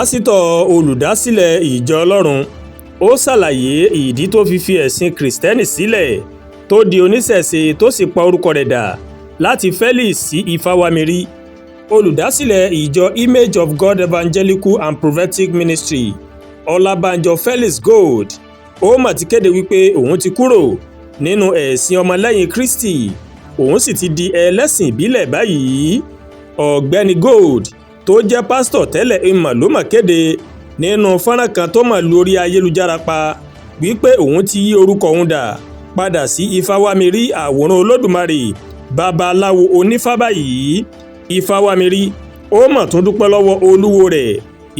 pásítọ̀ olùdásílẹ̀ ìjọ Ọlọ́run ó ṣàlàyé ìdí tó fi ẹ̀sìn kìrìsìtẹ́nì sílẹ̀ tó di oníṣẹ̀ṣe tó sì pa orúkọ rẹ̀ dà láti Felix sí Ifáwámirí. Olùdásílẹ̀ ìjọ Image of God Evangelical and Prophetic Ministry Ọlábánjọ Felix Gold ó mà ti kéde wípé òun ti kúrò nínú ẹ̀sìn ọmọlẹ́yìn Kristi òun sì ti di ẹlẹ́sìn ìbílẹ̀ báyìí. Ọ̀gbẹ́ni Gold tó jẹ́ pásítọ̀ tẹ́lẹ̀ ìmọ̀ ló mà kéde nínú fọ́nrán kan tó mà lórí ayélujára pa wípé òun ti yí orúkọ òun dà padà sí Ifáwámirí àwòrán Olódùmarè babaláwo onífá báyìí. Ifáwámirí ó mà tún dúpẹ́ lọ́wọ́ olúwo rẹ̀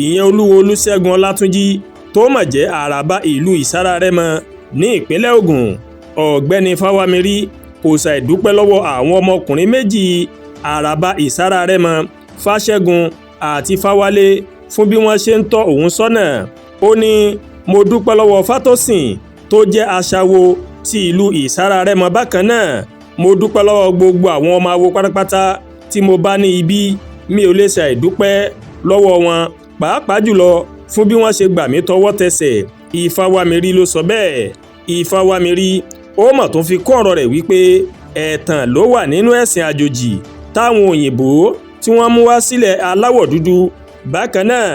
ìyẹn olúwo Olúṣẹ́gun Ọlátúnjí tó mà jẹ́ àràbà ìlú Ìsárarẹ́mọ ní ìpínlẹ̀ Ògùn. Ọ̀gbẹ́ni Ifáwámirí kò ṣàì dúpẹ́ lọ́wọ́ àwọn ọmọkùnrin méjì àràbà Ìsárarẹ́mọ Fáṣẹ́gun àti Fáwálé fún bí wọ́n ṣe ń tọ́ òun sọ́nà. Ó ní mo dúpẹ́ lọ́wọ́ Fátósìn tó jẹ́ aṣáwo ti ìlú Ìsárarẹ́mọ bákan náà mo dúpẹ́ lọ́wọ́ gbogbo àwọn ọmọ awo pátápátá tí mo bá ní ibi mi ò lè ṣàì dúpẹ́ lọ́wọ́ wọn pàápàá jùlọ fún bí wọ́n ṣe gbà mí tọwọ́ tẹsẹ̀. Ifáwámirí ló sọ bẹ́ẹ̀. Ifáwámirí ó mà tún fi kún ọ̀rọ̀ rẹ̀ wípé ẹ̀tàn ló wà nínú ẹ̀sìn àjòjì táwọn òyìnbó tí wọ́n mú wá sílẹ̀ aláwọ̀ dúdú. Bákan náà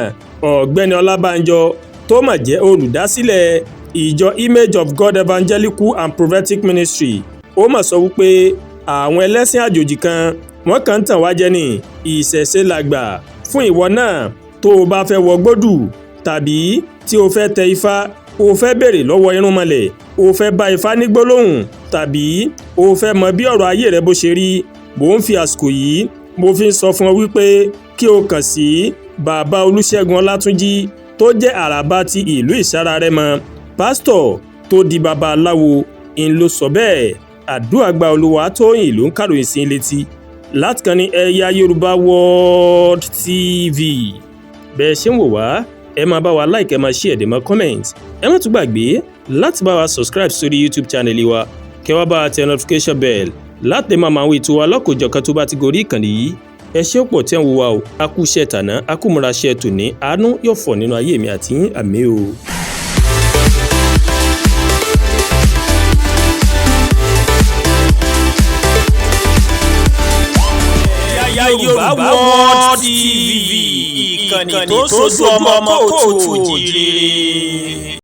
ọ̀gbẹ́ni Ọlábánjọ tó mà jẹ́ olùdásílẹ̀ ìjọ Image of God Evangelical and Prophetic Ministry ó mà sọ wípé àwọn ẹlẹ́sìn àjòjì kan wọ́n kàn ń tàn wá jẹ ní ìṣẹ̀ṣe làgbà fún ìwọ náà tó o bá fẹ́ wọ gbódù tàbí tí o fẹ́ tẹ ifá o fẹ́ béèrè lọ́wọ́ irúnmọlẹ̀ o fẹ́ bá ifá ní gbólóhùn tàbí o fẹ́ mọ bí ọ̀rọ̀ ayé rẹ bó ṣe rí. Mò ń fi àsìkò yìí mo fi ń sọ fún ọ wípé kí o kàn sí bàbá Olúṣẹ́gun Ọlátúnjí tó jẹ́ àràbà ti ìlú Ìsárarẹ́mọ pásítọ̀ tó di babaláwo ń lọ sọ bẹ́ẹ̀. Àdúràgbà Olúwatóyìn ló ń kàròyìn sí létí láti kàn ní Ẹ̀yà Yorùbá World TV. Bẹ́ẹ̀ ṣe ń wò wá ẹ máa bá wa like ẹ máa share ẹ máa comment ẹ má tún gbàgbé láti bá wa subscribe sórí YouTube channel wa kẹ́ wá bá wa tẹ notification bell láti máa máa wo ètò wa lọ́kọ̀ọ́jọ̀kan tó bá ti gorí ìkànnì yìí. Ẹ ṣé pọ̀ tí ẹ̀ ń wo wa o a kú iṣẹ́ tàná a kú múra ṣe tòní àánú yóò fọ̀ nínú ayé mi àti yín àmín o. Ẹ̀yà Yorùbá World TV ìkànnì tó sojú ọmọ kóòtù òjìrè.